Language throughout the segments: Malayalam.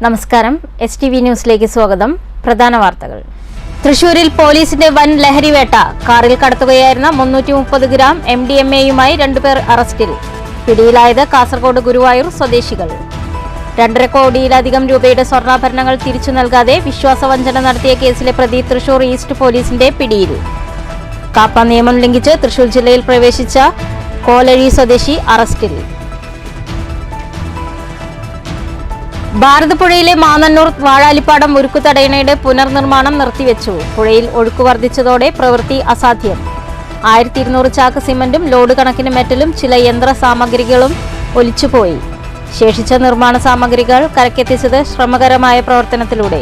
നമസ്കാരം STV ന്യൂസിലേക്ക് സ്വാഗതം. പ്രധാന വാർത്തകൾ. തൃശൂരിൽ പോലീസിന്റെ വൻ ലഹരിവേട്ട. കാറിൽ കടത്തുകയായിരുന്ന 330 ഗ്രാം MDMA-യുമായി 2 പേർ അറസ്റ്റിൽ. പിടിയിലായത് കാസർഗോഡ് ഗുരുവായൂർ സ്വദേശികൾ. 2.5 കോടിയിലധികം രൂപയുടെ സ്വർണ്ണാഭരണങ്ങൾ തിരിച്ചു നൽകാതെ വിശ്വാസവഞ്ചന നടത്തിയ കേസിലെ പ്രതി തൃശൂർ ഈസ്റ്റ് പോലീസിന്റെ പിടിയിൽ. കാപ്പ നിയമം ലംഘിച്ച് തൃശൂർ ജില്ലയിൽ പ്രവേശിച്ച കോലഴി സ്വദേശി അറസ്റ്റിൽ. ഭാരതപ്പുഴയിലെ മാന്നന്നൂർ വാഴാലിപ്പാടം ഉരുക്കുതടയണയുടെ പുനർനിർമ്മാണം നിർത്തിവെച്ചു. പുഴയിൽ ഒഴുക്ക് വർദ്ധിച്ചതോടെ പ്രവൃത്തി അസാധ്യം. 1200 ചാക്ക് സിമന്റും ലോഡ് കണക്കിന് മെറ്റലും ചില യന്ത്ര സാമഗ്രികളും ഒലിച്ചുപോയി. ശേഷിച്ച നിർമ്മാണ സാമഗ്രികൾ കരക്കെത്തിച്ചത് ശ്രമകരമായ പ്രവർത്തനത്തിലൂടെ.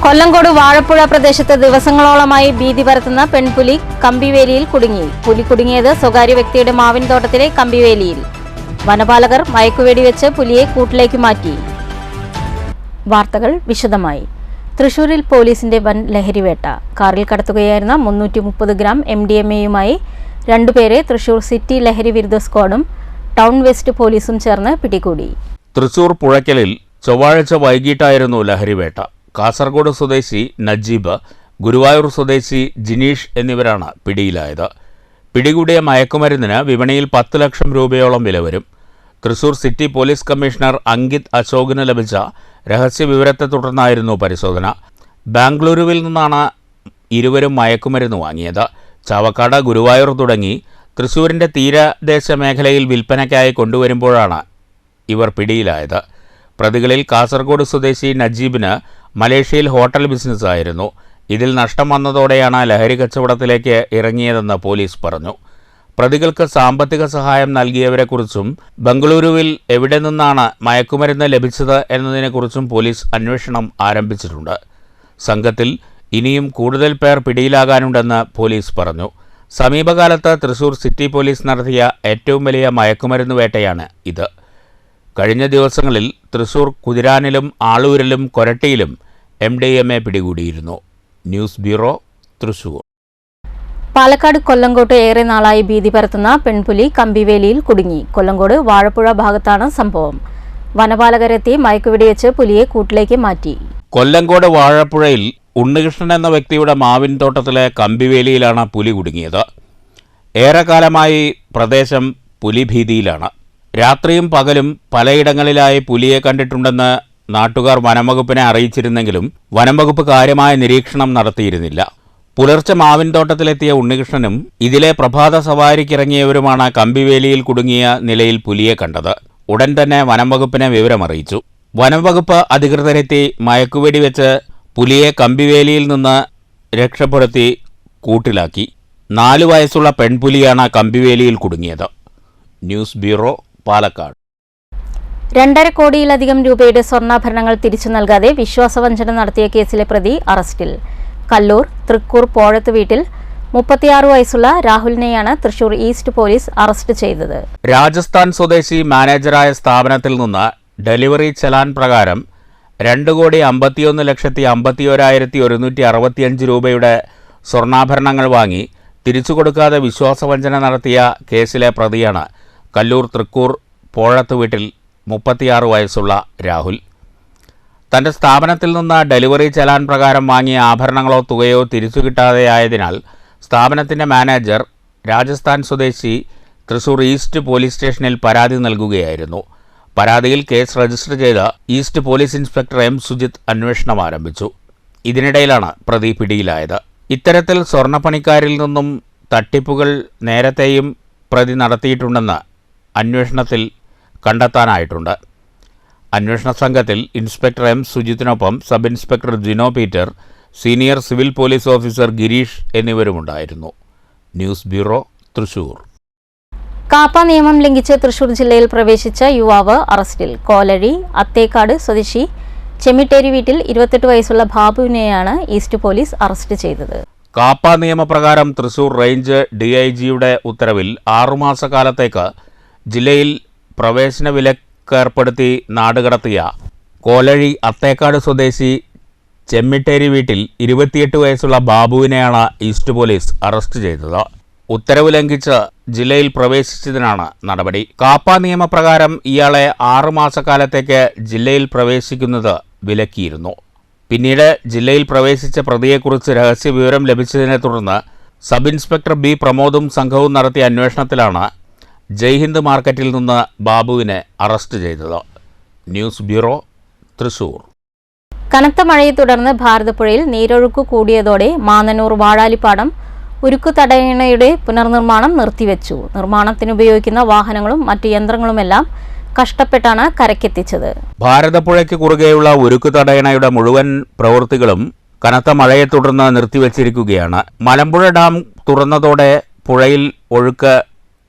കൊല്ലങ്കോട് വാഴപ്പുഴ പ്രദേശത്ത് ദിവസങ്ങളോളമായി ഭീതി പരത്തുന്ന പെൺപുലി കമ്പിവേലിയിൽ കുടുങ്ങി. പുലി കുടുങ്ങിയത് സ്വകാര്യ വ്യക്തിയുടെ മാവിൻ തോട്ടത്തിലെ കമ്പിവേലിയിൽ. വനപാലകർ മയക്കുവെടിവെച്ച് പുലിയെ കൂട്ടിലേക്ക് മാറ്റി. വാർത്തകൾ വിശദമായി. തൃശൂരിൽ പോലീസിന്റെ വൻ ലഹരിവേട്ട. കാറിൽ കടത്തുകയായിരുന്ന 330 ഗ്രാം MDMA-യുമായി 2 പേരെ തൃശൂർ സിറ്റി ലഹരി വിരുദ്ധ സ്ക്വാഡും ടൗൺ വെസ്റ്റ് പോലീസും ചേർന്ന് പിടികൂടി. തൃശൂർ പുഴയ്ക്കലിൽ ചൊവ്വാഴ്ച വൈകിട്ടായിരുന്നു ലഹരിവേട്ട. കാസർഗോഡ് സ്വദേശി നജീബ്, ഗുരുവായൂർ സ്വദേശി ജിനീഷ് എന്നിവരാണ് പിടിയിലായത്. പിടികൂടിയ മയക്കുമരുന്നിന് വിപണിയിൽ 10 ലക്ഷം രൂപയോളം വില വരും. Thrissur city police commissioner Ankit അശോകിന് ലഭിച്ച രഹസ്യവിവരത്തെ തുടർന്നായിരുന്നു പരിശോധന. ബാംഗ്ലൂരുവിൽ നിന്നാണ് ഇരുവരും മയക്കുമരുന്ന് വാങ്ങിയത്. ചാവക്കാട്, ഗുരുവായൂർ തുടങ്ങി തൃശൂരിൻ്റെ തീരദേശ മേഖലയിൽ വിൽപ്പനയ്ക്കായി കൊണ്ടുവരുമ്പോഴാണ് ഇവർ പിടിയിലായത്. പ്രതികളിൽ കാസർഗോഡ് സ്വദേശി നജീബിന് മലേഷ്യയിൽ ഹോട്ടൽ ബിസിനസ്സായിരുന്നു. ഇതിൽ നഷ്ടം വന്നതോടെയാണ് ലഹരി കച്ചവടത്തിലേക്ക് ഇറങ്ങിയതെന്ന് പോലീസ് പറഞ്ഞു. പ്രതികൾക്ക് സാമ്പത്തിക സഹായം നൽകിയവരെക്കുറിച്ചും ബംഗളൂരുവിൽ എവിടെ നിന്നാണ് മയക്കുമരുന്ന് ലഭിച്ചത് എന്നതിനെക്കുറിച്ചും പോലീസ് അന്വേഷണം ആരംഭിച്ചിട്ടുണ്ട്. സംഘത്തിൽ ഇനിയും കൂടുതൽ പേർ പിടിയിലാകാനുണ്ടെന്ന് പോലീസ് പറഞ്ഞു. സമീപകാലത്ത് തൃശൂർ സിറ്റി പോലീസ് നടത്തിയ ഏറ്റവും വലിയ മയക്കുമരുന്ന് വേട്ടയാണ് ഇത്. കഴിഞ്ഞ ദിവസങ്ങളിൽ തൃശൂർ കുതിരാനിലും ആളൂരിലും കൊരട്ടിയിലും MDMA പിടികൂടിയിരുന്നു. News bureau, Thrissur. പാലക്കാട് കൊല്ലങ്കോട്ട് ഏറെ നാളായി ഭീതി പരത്തുന്ന പെൺപുലി കമ്പിവേലിയിൽ കുടുങ്ങി. കൊല്ലങ്കോട് വാഴപ്പുഴ ഭാഗത്താണ് സംഭവം. വനപാലകരെത്തി മയക്കുവെടിവെച്ച് പുലിയെ കൂട്ടിലേക്ക് മാറ്റി. കൊല്ലങ്കോട് വാഴപ്പുഴയിൽ ഉണ്ണികൃഷ്ണൻ എന്ന വ്യക്തിയുടെ മാവിൻ തോട്ടത്തിലെ കമ്പിവേലിയിലാണ് പുലി കുടുങ്ങിയത്. ഏറെക്കാലമായി പ്രദേശം പുലിഭീതിയിലാണ്. രാത്രിയും പകലും പലയിടങ്ങളിലായി പുലിയെ കണ്ടിട്ടുണ്ടെന്ന് നാട്ടുകാർ വനംവകുപ്പിനെ അറിയിച്ചിരുന്നെങ്കിലും വനംവകുപ്പ് കാര്യമായ നിരീക്ഷണം നടത്തിയിരുന്നില്ല. പുലർച്ചെ മാവിൻ തോട്ടത്തിലെത്തിയ ഉണ്ണികൃഷ്ണനും ഇതിലെ പ്രഭാത സവാരിക്കിറങ്ങിയവരുമാണ് കമ്പിവേലിയിൽ കുടുങ്ങിയ നിലയിൽ പുലിയെ കണ്ടത്. ഉടൻ തന്നെ വനംവകുപ്പിനെ വിവരമറിയിച്ചു. വനംവകുപ്പ് അധികൃതരെത്തി മയക്കുവെടിവെച്ച് പുലിയെ കമ്പിവേലിയിൽ നിന്ന് രക്ഷപ്പെടുത്തി കൂട്ടിലാക്കി. 4 വയസ്സുള്ള പെൺപുലിയാണ് കമ്പിവേലിയിൽ കുടുങ്ങിയത്. News bureau, Palakkad. 2.5 കോടിയിലധികം രൂപയുടെ സ്വർണ്ണാഭരണങ്ങൾ തിരിച്ചു നൽകാതെ വിശ്വാസവഞ്ചന നടത്തിയ കേസിലെ പ്രതി അറസ്റ്റിൽ. കല്ലൂർ തൃക്കൂർ പോഴത്ത് വീട്ടിൽ 36 വയസ്സുള്ള രാഹുലിനെയാണ് തൃശൂർ ഈസ്റ്റ് പോലീസ് അറസ്റ്റ് ചെയ്തത്. രാജസ്ഥാൻ സ്വദേശി മാനേജറായ സ്ഥാപനത്തിൽ നിന്ന് ഡെലിവറി ചലാൻ പ്രകാരം 2,51,51,165 രൂപയുടെ സ്വർണ്ണാഭരണങ്ങൾ വാങ്ങി തിരിച്ചു കൊടുക്കാതെ വിശ്വാസവഞ്ചന നടത്തിയ കേസിലെ പ്രതിയാണ് കല്ലൂർ തൃക്കൂർ പോഴത്ത് വീട്ടിൽ 36 വയസ്സുള്ള രാഹുൽ. തൻ്റെ സ്ഥാപനത്തിൽ നിന്ന് ഡെലിവറി ചലാൻ പ്രകാരം വാങ്ങിയ ആഭരണങ്ങളോ തുകയോ തിരിച്ചു കിട്ടാതെയായതിനാൽ സ്ഥാപനത്തിൻ്റെ മാനേജർ രാജസ്ഥാൻ സ്വദേശി തൃശൂർ ഈസ്റ്റ് പോലീസ് സ്റ്റേഷനിൽ പരാതി നൽകുകയായിരുന്നു. പരാതിയിൽ കേസ് രജിസ്റ്റർ ചെയ്ത east police inspector M. Sujith അന്വേഷണം ആരംഭിച്ചു. ഇതിനിടയിലാണ് പ്രതി പിടിയിലായത്. ഇത്തരത്തിൽ സ്വർണ്ണപ്പണിക്കാരിൽ നിന്നും തട്ടിപ്പുകൾ നേരത്തെയും പ്രതി നടത്തിയിട്ടുണ്ടെന്ന് അന്വേഷണത്തിൽ കണ്ടെത്താനായിട്ടുണ്ട്. അന്വേഷണ സംഘത്തിൽ ഇൻസ്പെക്ടർ M. സുജിത്തിനൊപ്പം sub inspector Jino Peter, senior civil police officer Girish എന്നിവരുമുണ്ടായിരുന്നു. News bureau, Thrissur. കാപ്പ നിയമം ലംഘിച്ച് തൃശൂർ ജില്ലയിൽ പ്രവേശിച്ച യുവാവ് അറസ്റ്റിൽ. കോലഴി അത്തേക്കാട് സ്വദേശി ചെമ്മിട്ടേരി വീട്ടിൽ 28 വയസ്സുള്ള ബാബുവിനെയാണ് ഈസ്റ്റ് പോലീസ് അറസ്റ്റ് ചെയ്തത്. കാപ്പ നിയമപ്രകാരം തൃശൂർ റേഞ്ച് DIGയുടെ ഉത്തരവിൽ 6 മാസക്കാലത്തേക്ക് ജില്ലയിൽ പ്രവേശന വിലക്കേർപ്പെടുത്തി നാടുകടത്തിയ കോലഴി അത്തേക്കാട് സ്വദേശി ചെമ്മിട്ടേരി വീട്ടിൽ 28 വയസ്സുള്ള ബാബുവിനെയാണ് ഈസ്റ്റ് പോലീസ് അറസ്റ്റ് ചെയ്തത്. ഉത്തരവ് ലംഘിച്ച് ജില്ലയിൽ പ്രവേശിച്ചതിനാണ് നടപടി. കാപ്പ നിയമപ്രകാരം ഇയാളെ 6 മാസക്കാലത്തേക്ക് ജില്ലയിൽ പ്രവേശിക്കുന്നത് വിലക്കിയിരുന്നു. പിന്നീട് ജില്ലയിൽ പ്രവേശിച്ച പ്രതിയെക്കുറിച്ച് രഹസ്യവിവരം ലഭിച്ചതിനെ തുടർന്ന് സബ് ഇൻസ്പെക്ടർ ബി പ്രമോദും സംഘവും നടത്തിയ അന്വേഷണത്തിലാണ് ജയ്ഹിന്ദ് മാർക്കറ്റിൽ നിന്ന് ബാബുവിനെ അറസ്റ്റ് ചെയ്തത്. News bureau, Thrissur. കനത്ത മഴയെ തുടർന്ന് ഭാരതപ്പുഴയിൽ നീരൊഴുക്ക് കൂടിയതോടെ മാന്നന്നൂർ വാഴാലിപ്പാടം ഉരുക്കു തടയണയുടെ പുനർനിർമ്മാണം നിർത്തിവെച്ചു. നിർമ്മാണത്തിനുപയോഗിക്കുന്ന വാഹനങ്ങളും മറ്റു യന്ത്രങ്ങളുമെല്ലാം കഷ്ടപ്പെട്ടാണ് കരക്കെത്തിച്ചത്. ഭാരതപ്പുഴയ്ക്ക് കുറുകെയുള്ള ഉരുക്കു തടയണയുടെ മുഴുവൻ പ്രവൃത്തികളും കനത്ത മഴയെ തുടർന്ന് നിർത്തിവച്ചിരിക്കുകയാണ്. മലമ്പുഴ ഡാം തുറന്നതോടെ പുഴയിൽ ഒഴുക്ക്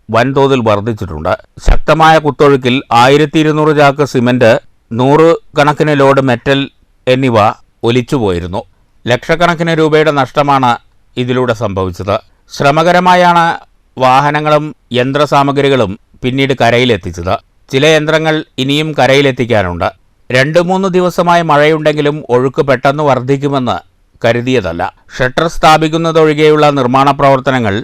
വൻതോതിൽ വർദ്ധിച്ചിട്ടുണ്ട്. ശക്തമായ കുത്തൊഴുക്കിൽ 1200 ചാക്ക് സിമന്റ്, 100 കണക്കിന് ലോഡ് മെറ്റൽ എന്നിവ ഒലിച്ചുപോയിരുന്നു. ലക്ഷക്കണക്കിന് രൂപയുടെ നഷ്ടമാണ് ഇതിലൂടെ സംഭവിച്ചത്. ശ്രമകരമായാണ് വാഹനങ്ങളും യന്ത്രസാമഗ്രികളും പിന്നീട് കരയിലെത്തിച്ചത്. ചില യന്ത്രങ്ങൾ ഇനിയും കരയിലെത്തിക്കാനുണ്ട്. 2-3 ദിവസമായി മഴയുണ്ടെങ്കിലും ഒഴുക്ക് പെട്ടെന്ന് വർദ്ധിക്കുമെന്ന് കരുതിയതല്ല. ഷട്ടർ സ്ഥാപിക്കുന്നതൊഴികെയുള്ള നിർമ്മാണ പ്രവർത്തനങ്ങൾ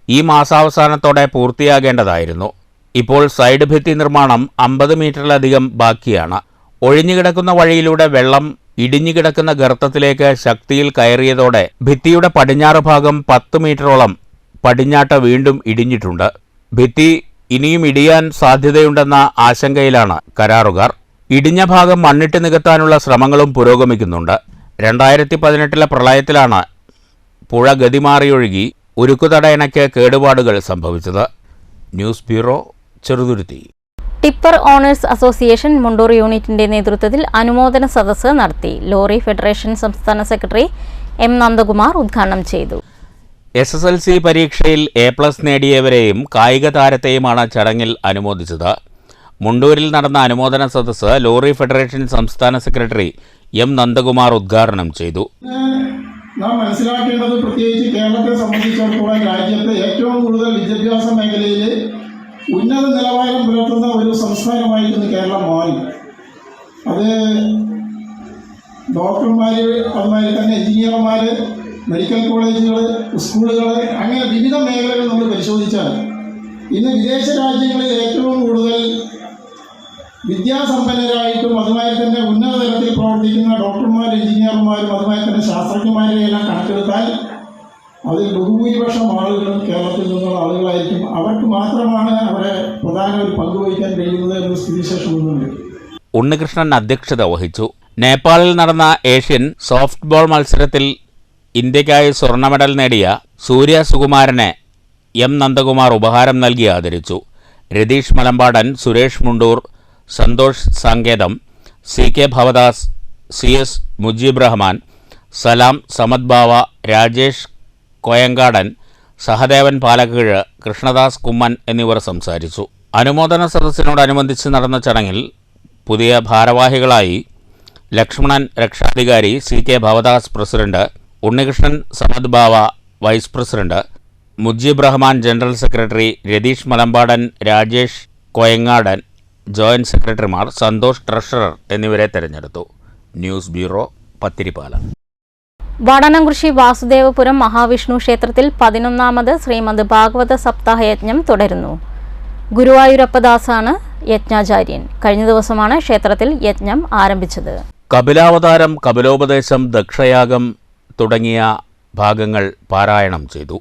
ഈ മാസാവസാനത്തോടെ പൂർത്തിയാകേണ്ടതായിരുന്നു. ഇപ്പോൾ സൈഡ് ഭിത്തി നിർമ്മാണം 50 മീറ്ററിലധികം ബാക്കിയാണ്. ഒഴിഞ്ഞുകിടക്കുന്ന വഴിയിലൂടെ വെള്ളം ഇടിഞ്ഞുകിടക്കുന്ന ഗർത്തത്തിലേക്ക് ശക്തിയിൽ കയറിയതോടെ ഭിത്തിയുടെ പടിഞ്ഞാറ് ഭാഗം 10 മീറ്ററോളം പടിഞ്ഞാട്ട് വീണ്ടും ഇടിഞ്ഞിട്ടുണ്ട്. ഭിത്തി ഇനിയും ഇടിയാൻ സാധ്യതയുണ്ടെന്ന ആശങ്കയിലാണ് കരാറുകാർ. ഇടിഞ്ഞ ഭാഗം മണ്ണിട്ട് നികത്താനുള്ള ശ്രമങ്ങളും പുരോഗമിക്കുന്നുണ്ട്. 2018 പ്രളയത്തിലാണ് പുഴ ഗതിമാറിയൊഴുകി ഉരുക്കുതടയണയ്ക്ക് കേടുപാടുകൾ സംഭവിച്ചത്. News bureau, Cheruthuruthy. Tipper owners association Mundur യൂണിറ്റിന്റെ നേതൃത്വത്തിൽ അനുമോദന സദസ്സ് നടത്തി. ലോറി ഫെഡറേഷൻ സംസ്ഥാന സെക്രട്ടറി എം നന്ദകുമാർ ഉദ്ഘാടനം ചെയ്തു. SSLC പരീക്ഷയിൽ A+ നേടിയവരെയും കായിക താരത്തെയുമാണ് ചടങ്ങിൽ അനുമോദിച്ചത്. മുണ്ടൂരിൽ നടന്ന അനുമോദന സദസ്സ് ലോറി ഫെഡറേഷൻ സംസ്ഥാന സെക്രട്ടറി എം നന്ദകുമാർ ഉദ്ഘാടനം ചെയ്തു. നാം മനസ്സിലാക്കേണ്ടത്, പ്രത്യേകിച്ച് കേരളത്തെ സംബന്ധിച്ചിടത്തോളം രാജ്യത്തെ ഏറ്റവും കൂടുതൽ വിദ്യാഭ്യാസ മേഖലയിൽ ഉന്നത നിലവാരം പുലർത്തുന്ന ഒരു സംസ്ഥാനമായിരുന്നു കേരളം മാറി. അത് ഡോക്ടർമാർ, അതുമാതിരി തന്നെ എഞ്ചിനീയർമാർ, മെഡിക്കൽ കോളേജുകൾ, സ്കൂളുകൾ, അങ്ങനെ വിവിധ മേഖലകൾ നമ്മൾ പരിശോധിച്ചാൽ ഇന്ന് വിദേശ രാജ്യങ്ങളിൽ ഏറ്റവും കൂടുതൽ വിദ്യാസമ്പന്നരായിട്ടും അതുമായി തന്നെ ഉന്നത തലത്തിൽ പ്രവർത്തിക്കുന്ന ഡോക്ടർമാർ, എഞ്ചിനീയർമാരും അതുമായി തന്നെ ശാസ്ത്രജ്ഞന്മാരെയെല്ലാം കണക്കെടുത്താൽ അതിൽ ബഹുഭൂരിപക്ഷം ആളുകളും കേരളത്തിൽ നിന്നുള്ള ആളുകളായിരിക്കും. അവർക്ക് മാത്രമാണ് അവിടെ പ്രധാന ഒരു പങ്കുവഹിക്കാൻ കഴിയുന്നത് എന്ന സ്ഥിതിവിശേഷം ഒന്നുണ്ട്. ഉണ്ണികൃഷ്ണൻ അധ്യക്ഷത വഹിച്ചു. നേപ്പാളിൽ നടന്ന ഏഷ്യൻ സോഫ്റ്റ് ബോൾ മത്സരത്തിൽ ഇന്ത്യയ്ക്കായി സ്വർണ്ണ മെഡൽ നേടിയ സൂര്യ സുകുമാരനെ എം നന്ദകുമാർ ഉപഹാരം നൽകി ആദരിച്ചു. രതീഷ് മലമ്പാടൻ, സുരേഷ് മുണ്ടൂർ, സന്തോഷ് സാങ്കേതം, CK ഭവദാസ്, CS മുജീബ് റഹ്മാൻ, സലാം സമദ് ബാവ, രാജേഷ് കോയങ്കാടൻ, സഹദേവൻ പാലക്കീഴ്, കൃഷ്ണദാസ് കുമ്മൻ എന്നിവർ സംസാരിച്ചു. അനുമോദന സദസ്സിനോടനുബന്ധിച്ച് നടന്ന ചടങ്ങിൽ പുതിയ ഭാരവാഹികളായി ലക്ഷ്മണൻ രക്ഷാധികാരി, CK Bhavadas president, Unnikrishnan Samad Bava vice president, Mujeeb Rahman general secretary, Ratheesh Malampadan, Rajesh Koyangadan joint സെക്രട്ടറിമാർ, സന്തോഷ് ട്രഷറർ എന്നിവരെ തെരഞ്ഞെടുത്തു. News bureau, Pathiripala. വടനംകുറിശി വാസുദേവപുരം മഹാവിഷ്ണു ക്ഷേത്രത്തിൽ 11ാമത് ശ്രീമദ് ഭാഗവത സപ്താഹ യജ്ഞം തുടരുന്നു. ഗുരുവായൂരപ്പദാസാണ് യജ്ഞാചാര്യൻ. കഴിഞ്ഞ ദിവസമാണ് ക്ഷേത്രത്തിൽ യജ്ഞം ആരംഭിച്ചത്. കപിലാവതാരം, കപിലോപദേശം, ദക്ഷയാഗം തുടങ്ങിയ ഭാഗങ്ങൾ പാരായണം ചെയ്തു.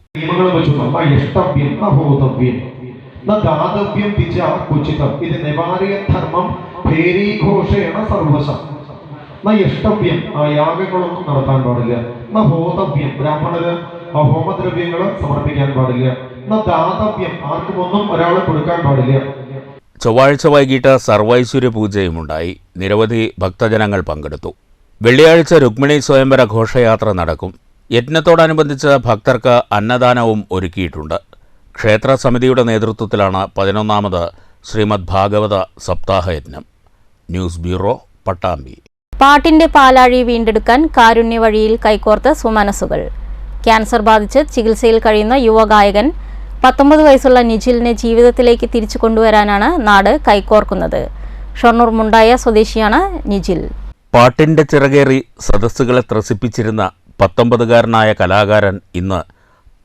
യഷ്ടവ്യം, ആ യാഗങ്ങളൊന്നും നടത്താൻ പാടില്ല. ഹോതവ്യം, ബ്രാഹ്മണര് ഹോമദ്രവ്യങ്ങൾ സമർപ്പിക്കാൻ പാടില്ല. ദാതവ്യം, ആർക്കും ഒന്നും ഒരാൾ കൊടുക്കാൻ പാടില്ല. ചൊവ്വാഴ്ച വൈകിട്ട് സർവൈശ്വര്യ പൂജയുമുണ്ടായി. നിരവധി ഭക്തജനങ്ങൾ പങ്കെടുത്തു. വെള്ളിയാഴ്ച രുക്മിണി സ്വയംവര ഘോഷയാത്ര നടക്കും. യജ്ഞത്തോടനുബന്ധിച്ച് ഭക്തർക്ക് അന്നദാനവും ഒരുക്കിയിട്ടുണ്ട്. ക്ഷേത്ര സമിതിയുടെ നേതൃത്വത്തിലാണ് 11ാമത് ശ്രീമദ് ഭാഗവത സപ്താഹ യജ്ഞം. News bureau, Pattambi. പാട്ടിന്റെ പാലാഴി വീണ്ടെടുക്കാൻ കാരുണ്യ വഴിയിൽ കൈകോർത്ത് സുമനസുകൾ. ക്യാൻസർ ബാധിച്ച് ചികിത്സയിൽ കഴിയുന്ന യുവഗായകൻ 19 വയസ്സുള്ള നിജിലിനെ ജീവിതത്തിലേക്ക് തിരിച്ചു കൊണ്ടുവരാനാണ് നാട് കൈകോർക്കുന്നത്. ഷൊർണൂർ മുണ്ടായ സ്വദേശിയാണ് നിജിൽ. പാട്ടിന്റെ ചിറകേറി സദസ്സുകളെ ത്രസിപ്പിച്ചിരുന്ന 19കാരനായ കലാകാരൻ ഇന്ന്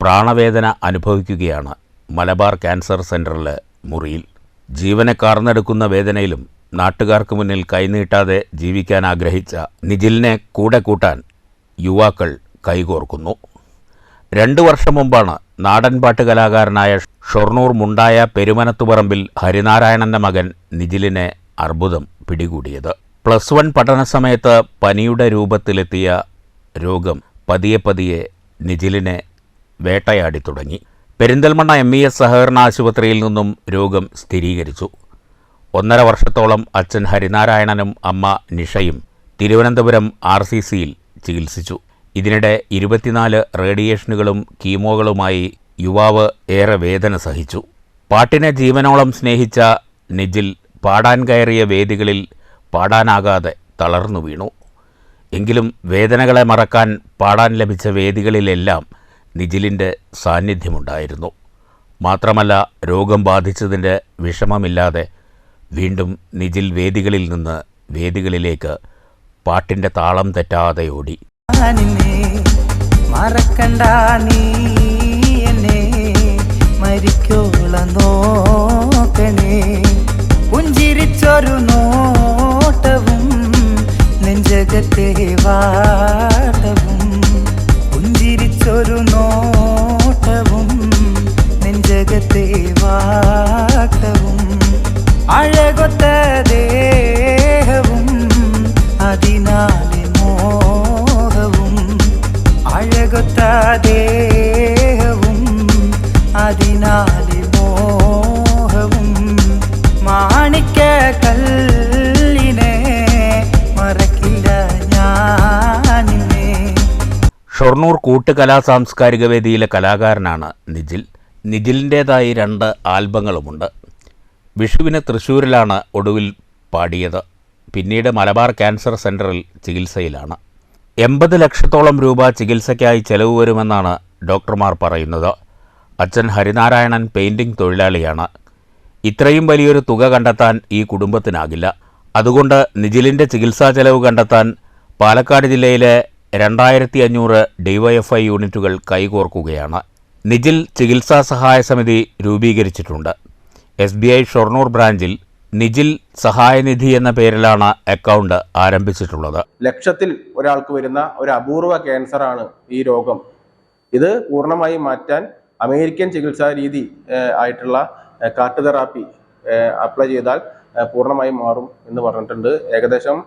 പ്രാണവേദന അനുഭവിക്കുകയാണ് മലബാർ ക്യാൻസർ സെൻ്ററിലെ മുറിയിൽ. ജീവനെ കാർന്നെടുക്കുന്ന വേദനയിലും നാട്ടുകാർക്ക് മുന്നിൽ കൈനീട്ടാതെ ജീവിക്കാൻ ആഗ്രഹിച്ച നിജിലിനെ കൂടെ കൂട്ടാൻ യുവാക്കൾ കൈകോർക്കുന്നു. 2 വർഷം മുമ്പാണ് നാടൻപാട്ട് കലാകാരനായ ഷൊർണൂർ മുണ്ടായ പെരുമനത്തുപറമ്പിൽ ഹരിനാരായണൻ്റെ മകൻ നിജിലിനെ അർബുദം പിടികൂടിയത്. +1 പഠന സമയത്ത് പനിയുടെ രൂപത്തിലെത്തിയ രോഗം പതിയെ നിജിലിനെ വേട്ടയാടി തുടങ്ങി. പെരിന്തൽമണ്ണ MES സഹകരണ ആശുപത്രിയിൽ നിന്നും രോഗം സ്ഥിരീകരിച്ചു. 1.5 വർഷത്തോളം അച്ഛൻ ഹരിനാരായണനും അമ്മ നിഷയും തിരുവനന്തപുരം RCCയിൽ ചികിത്സിച്ചു. ഇതിനിടെ 24 റേഡിയേഷനുകളും കീമോകളുമായി യുവാവ് ഏറെ വേദന സഹിച്ചു. പാട്ടിനെ ജീവനോളം സ്നേഹിച്ച നിജിൽ പാടാൻ കയറിയ വേദികളിൽ പാടാനാകാതെ തളർന്നു വീണു. എങ്കിലും വേദനകളെ മറക്കാൻ പാടാൻ ലഭിച്ച വേദികളിലെല്ലാം നിജിലിൻ്റെ സാന്നിധ്യമുണ്ടായിരുന്നു. മാത്രമല്ല, രോഗം ബാധിച്ചതിൻ്റെ വിഷമമില്ലാതെ വീണ്ടും നിജിൽ വേദികളിൽ നിന്ന് വേദികളിലേക്ക് പാട്ടിൻ്റെ താളം തെറ്റാതെ ഓടി. മറക്കണ്ട നീ എന്നെ മരിക്കോളം നോക്കണേ, പുഞ്ചിരിച്ചൊരു നോട്ടവും നെഞ്ചകത്തെ വാട്ടവും, പുഞ്ചിരിച്ചൊരു നോട്ടവും നെഞ്ചകത്തെ വാട്ടവും, അഴകൊത്ത ദേഹവും അതിനാലെ മോഹവും, അഴകൊത്ത ദേഹവും അതിനാലെ മോഹവും, മാണിക്ക കല്ലിനെ മറക്കില്ല ഞാനിന്നെ. ഷൊർണൂർ കൂട്ടുകലാ സാംസ്കാരിക വേദിയിലെ കലാകാരനാണ് നിജിൽ. നിജിലിൻ്റേതായി 2 ആൽബങ്ങളുമുണ്ട്. വിഷുവിന് തൃശ്ശൂരിലാണ് ഒടുവിൽ പാടിയത്. പിന്നീട് മലബാർ ക്യാൻസർ സെൻ്ററിൽ ചികിത്സയിലാണ്. 80 ലക്ഷത്തോളം രൂപ ചികിത്സയ്ക്കായി ചെലവ് വരുമെന്നാണ് ഡോക്ടർമാർ പറയുന്നത്. അച്ഛൻ ഹരിനാരായണൻ പെയിൻറ്റിംഗ് തൊഴിലാളിയാണ്. ഇത്രയും വലിയൊരു തുക കണ്ടെത്താൻ ഈ കുടുംബത്തിനാകില്ല. അതുകൊണ്ട് നിജിലിൻ്റെ ചികിത്സാ ചെലവ് കണ്ടെത്താൻ പാലക്കാട് ജില്ലയിലെ 2500 DYFI യൂണിറ്റുകൾ കൈകോർക്കുകയാണ്. നിജിൽ ചികിത്സാ സഹായ സമിതി രൂപീകരിച്ചിട്ടുണ്ട്. SBI ഷൊർണൂർ ബ്രാഞ്ചിൽ നിജിൽ സഹായനിധി എന്ന പേരിലാണ് അക്കൗണ്ട് ആരംഭിച്ചിട്ടുള്ളത്. ലക്ഷത്തിൽ ഒരാൾക്ക് വരുന്ന ഒരു അപൂർവ ക്യാൻസറാണ് ഈ രോഗം. ഇത് പൂർണ്ണമായി മാറ്റാൻ അമേരിക്കൻ ചികിത്സാ രീതി ആയിട്ടുള്ള കാർട്ട് തെറാപ്പി അപ്ലൈ ചെയ്താൽ പൂർണ്ണമായും മാറും എന്ന് പറഞ്ഞിട്ടുണ്ട്. ഏകദേശം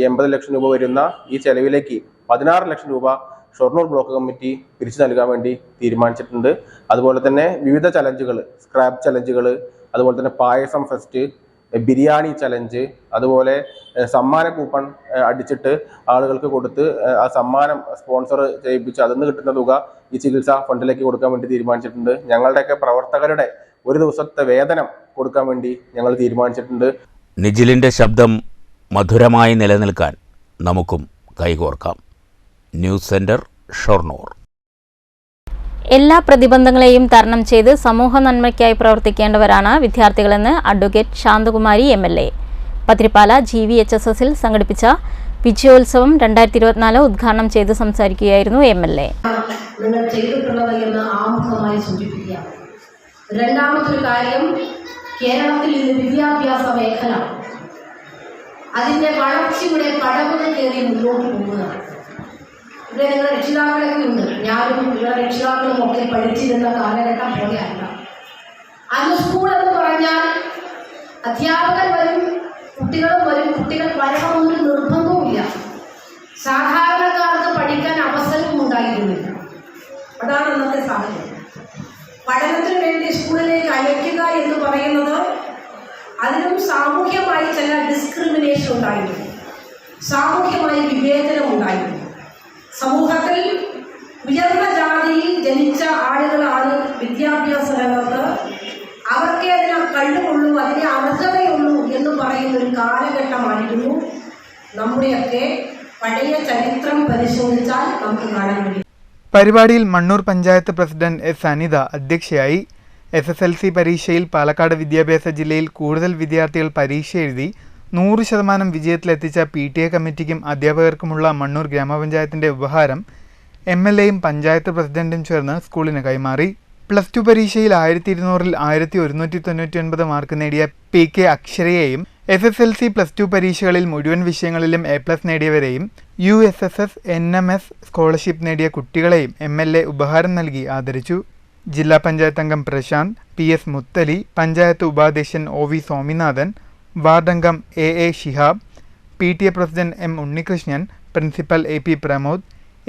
80 ലക്ഷം രൂപ വരുന്ന ഈ ചെലവിലേക്ക് 16 ലക്ഷം രൂപ ഷൊർണൂർ ബ്ലോക്ക് കമ്മിറ്റി പിരിച്ചു നൽകാൻ വേണ്ടി തീരുമാനിച്ചിട്ടുണ്ട്. അതുപോലെ തന്നെ വിവിധ ചലഞ്ചുകൾ, സ്ക്രാപ്പ് ചലഞ്ചുകൾ, അതുപോലെ തന്നെ പായസം ഫെസ്റ്റ്, ബിരിയാണി ചലഞ്ച്, അതുപോലെ സമ്മാന കൂപ്പൺ അടിച്ചിട്ട് ആളുകൾക്ക് കൊടുത്ത് ആ സമ്മാനം സ്പോൺസർ ചെയ്യിപ്പിച്ച് അതിൽ നിന്ന് കിട്ടുന്ന തുക ഈ ചികിത്സാ ഫണ്ടിലേക്ക് കൊടുക്കാൻ വേണ്ടി തീരുമാനിച്ചിട്ടുണ്ട്. ഞങ്ങളുടെയൊക്കെ പ്രവർത്തകരുടെ ഒരു ദിവസത്തെ വേതനം കൊടുക്കാൻ വേണ്ടി ഞങ്ങൾ തീരുമാനിച്ചിട്ടുണ്ട്. നിജിലിൻ്റെ ശബ്ദം മധുരമായി നിലനിൽക്കാൻ നമുക്കും കൈകോർക്കാം. News centre, Shoranur. എല്ലാ പ്രതിബന്ധങ്ങളെയും തരണം ചെയ്ത് സമൂഹ നന്മയ്ക്കായി പ്രവർത്തിക്കേണ്ടവരാണ് വിദ്യാർത്ഥികളെന്ന് അഡ്വക്കേറ്റ് ശാന്തകുമാരി MLA. പത്തിരിപ്പാല GVHSSൽ സംഘടിപ്പിച്ച വിജയോത്സവം 2024 ഉദ്ഘാടനം ചെയ്ത് സംസാരിക്കുകയായിരുന്നു MLA. നിങ്ങൾ ചെയ്തിട്ടുള്ളത് എന്ന് ആമുഖമായി സൂചിപ്പിക്കുക. രണ്ടാമതൊരു കാര്യം, കേരളത്തിൽ ഇന്ന് വിദ്യാഭ്യാസ മേഖല അതിൻ്റെ വളർച്ചയുടെ പടവുകൾ കയറി മുന്നോട്ട് പോകുന്നതാണ്. ഇവിടെ നിങ്ങളുടെ രക്ഷിതാക്കളൊക്കെ ഉണ്ട്. ഞാനും നിങ്ങളുടെ രക്ഷിതാക്കളും ഒക്കെ പഠിച്ചിരുന്ന കാലഘട്ടം പോലെയല്ല. അന്ന് സ്കൂൾ എന്ന് പറഞ്ഞാൽ അധ്യാപകർ വരും, കുട്ടികളും വരും, കുട്ടികൾ വരണമെന്നൊരു നിർബന്ധവുമില്ല. സാധാരണക്കാർക്ക് പഠിക്കാൻ അവസരവും ഉണ്ടായിരുന്നില്ല. അതാണ് ഇന്നത്തെ സാഹചര്യം. പഠനത്തിന് വേണ്ടി സ്കൂളിലേക്ക് അയക്കുക എന്ന് പറയുന്നത് അതിനും സാമൂഹ്യമായി ചില ഡിസ്ക്രിമിനേഷൻ ഉണ്ടായിരുന്നു, സാമൂഹ്യമായി വിവേചനം ഉണ്ടായിരുന്നു. സമൂഹത്തിൽ ഉയർന്ന ജാതിയിൽ ജനിച്ച ആളുകളാണ് വിദ്യാഭ്യാസ രംഗത്ത്, അവർക്കേ അതിന് കഴിവുള്ളൂ, അതിനെ അർഹതയുള്ളൂ എന്ന് പറയുന്ന ഒരു കാലഘട്ടമായിരുന്നു. നമ്മുടെയൊക്കെ പഴയ ചരിത്രം പരിശോധിച്ചാൽ നമുക്ക് കാണാൻ കഴിയും. പരിപാടിയിൽ മണ്ണൂർ പഞ്ചായത്ത് പ്രസിഡന്റ് S. അനിത അധ്യക്ഷയായി. SSLC പരീക്ഷയിൽ പാലക്കാട് വിദ്യാഭ്യാസ ജില്ലയിൽ കൂടുതൽ വിദ്യാർത്ഥികൾ പരീക്ഷ എഴുതി 100% വിജയത്തിലെത്തിച്ച PTA കമ്മിറ്റിക്കും അധ്യാപകർക്കുമുള്ള മണ്ണൂർ ഗ്രാമപഞ്ചായത്തിൻ്റെ ഉപഹാരം MLAയും പഞ്ചായത്ത് പ്രസിഡന്റും ചേർന്ന് സ്കൂളിന് കൈമാറി. +2 പരീക്ഷയിൽ 1200-ൽ 1199 മാർക്ക് നേടിയ PK അക്ഷരയെയും SSLC +2 പരീക്ഷകളിൽ മുഴുവൻ വിഷയങ്ങളിലും A+ നേടിയവരെയും USSS NMS സ്കോളർഷിപ്പ് നേടിയ കുട്ടികളെയും MLA ഉപഹാരം നൽകി ആദരിച്ചു. ജില്ലാ പഞ്ചായത്ത് അംഗം പ്രശാന്ത്, PS മുത്തലി, പഞ്ചായത്ത് ഉപാധ്യക്ഷൻ OV സ്വാമിനാഥൻ, വാർഡംഗം AA Shihab, PTA president M Unnikrishnan, principal AP Pramod,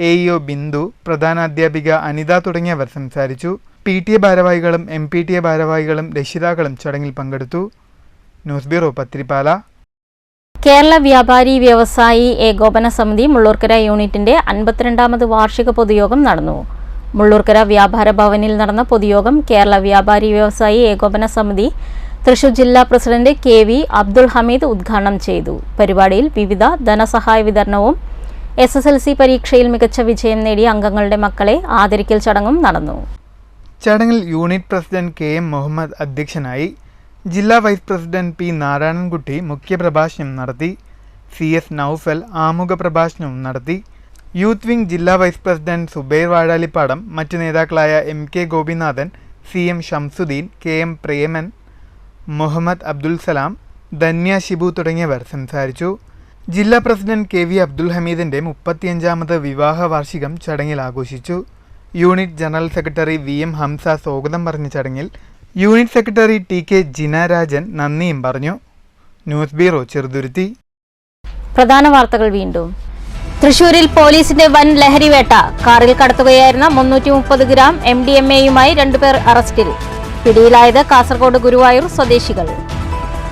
AEO Bindu, പ്രധാനാധ്യാപിക അനിത തുടങ്ങിയവർ സംസാരിച്ചു. PTA ഭാരവാഹികളും MPTA ഭാരവാഹികളും രക്ഷിതാക്കളും ചടങ്ങിൽ പങ്കെടുത്തു. News bureau, Pathiripala. കേരള വ്യാപാരി വ്യവസായി ഏകോപന സമിതി മുള്ളൂർക്കര യൂണിറ്റിന്റെ 52ാമത് വാർഷിക പൊതുയോഗം നടന്നു. മുള്ളൂർക്കര വ്യാപാര ഭവനിൽ നടന്ന പൊതുയോഗം കേരള വ്യാപാരി വ്യവസായി ഏകോപന സമിതി തൃശൂർ ജില്ലാ പ്രസിഡന്റ് KV അബ്ദുൾ ഹമീദ് ഉദ്ഘാടനം ചെയ്തു. പരിപാടിയിൽ വിവിധ ധനസഹായ വിതരണവും SSLC പരീക്ഷയിൽ മികച്ച വിജയം നേടിയ അംഗങ്ങളുടെ മക്കളെ ആദരിക്കൽ ചടങ്ങും നടന്നു. ചടങ്ങിൽ യൂണിറ്റ് പ്രസിഡന്റ് KM മുഹമ്മദ് അധ്യക്ഷനായി. ജില്ലാ വൈസ് പ്രസിഡന്റ് P നാരായണൻകുട്ടി മുഖ്യപ്രഭാഷണം നടത്തി. CS നൌഫൽ ആമുഖ പ്രഭാഷണവും നടത്തി. യൂത്ത് വിംഗ് ജില്ലാ വൈസ് പ്രസിഡന്റ് സുബൈർ വാഴാലിപ്പാടം, മറ്റു നേതാക്കളായ MK Gopinathan, CM Shamsuddin, KM Preman, Muhammad Abdul Salam, Dhanya Shibu തുടങ്ങിയവർ സംസാരിച്ചു. ജില്ലാ പ്രസിഡന്റ് KV അബ്ദുൽ ഹമീദിന്റെ 35ാമത് വിവാഹ വാർഷികം ചടങ്ങിൽ ആഘോഷിച്ചു. Unit general secretary VM Hamza സ്വാഗതം പറഞ്ഞ ചടങ്ങിൽ യൂണിറ്റ് സെക്രട്ടറി TK ജിനാരാജൻ നന്ദിയും പറഞ്ഞു. News bureau, Cheruthuruthy. പ്രധാന വാർത്തകൾ വീണ്ടും. തൃശൂരിൽ പോലീസിന്റെ വൻ ലഹരിവേട്ട. കാറിൽ കടത്തുകയായിരുന്ന 330 ഗ്രാം MDMA-യുമായി 2 പേർ അറസ്റ്റിൽ. പിടിയിലായത് കാസർഗോഡ് ഗുരുവായൂർ സ്വദേശികൾ.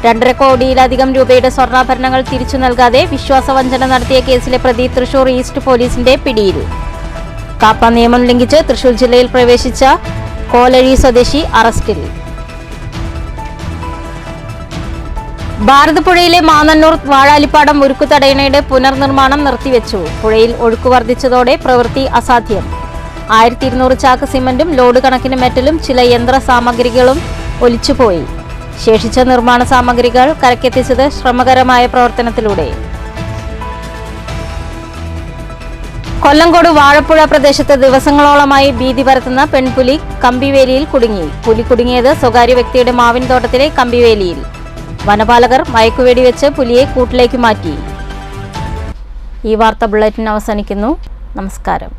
2.5 കോടിയിലധികം രൂപയുടെ സ്വർണ്ണാഭരണങ്ങൾ തിരിച്ചു നൽകാതെ വിശ്വാസവഞ്ചന നടത്തിയ കേസിലെ പ്രതി തൃശൂർ ഈസ്റ്റ് പോലീസിന്റെ പിടിയിൽ. കാപ്പ നിയമം ലംഘിച്ച് തൃശൂർ ജില്ലയിൽ പ്രവേശിച്ച കോലഴി സ്വദേശി അറസ്റ്റിൽ. ഭാരതപ്പുഴയിലെ മാന്നന്നൂർ വാഴാലിപ്പാടം ഉരുക്കുതടയണയുടെ പുനർനിർമ്മാണം നിർത്തിവെച്ചു. പുഴയിൽ ഒഴുക്ക് വർദ്ധിച്ചതോടെ പ്രവൃത്തി അസാധ്യം. 1200 ചാക്ക് സിമന്റും ലോഡ് കണക്കിന് മെറ്റലും ചില യന്ത്ര സാമഗ്രികളും ഒലിച്ചുപോയി. ശേഷിച്ച നിർമ്മാണ സാമഗ്രികൾ കരക്കെത്തിച്ചത് ശ്രമകരമായ പ്രവർത്തനത്തിലൂടെ. കൊല്ലങ്കോട് വാഴപ്പുഴ പ്രദേശത്ത് ദിവസങ്ങളോളമായി ഭീതി പരത്തുന്ന പെൺപുലി കമ്പിവേലിയിൽ കുടുങ്ങി. പുലി കുടുങ്ങിയത് സ്വകാര്യ വ്യക്തിയുടെ മാവിൻ തോട്ടത്തിലെ കമ്പിവേലിയിൽ. വനപാലകർ മയക്കുവെടി വെച്ച് പുലിയെ കൂട്ടിലേക്ക് മാറ്റി. ഈ വാർത്താ ബുള്ളറ്റിൻ അവസാനിക്കുന്നു. നമസ്കാരം.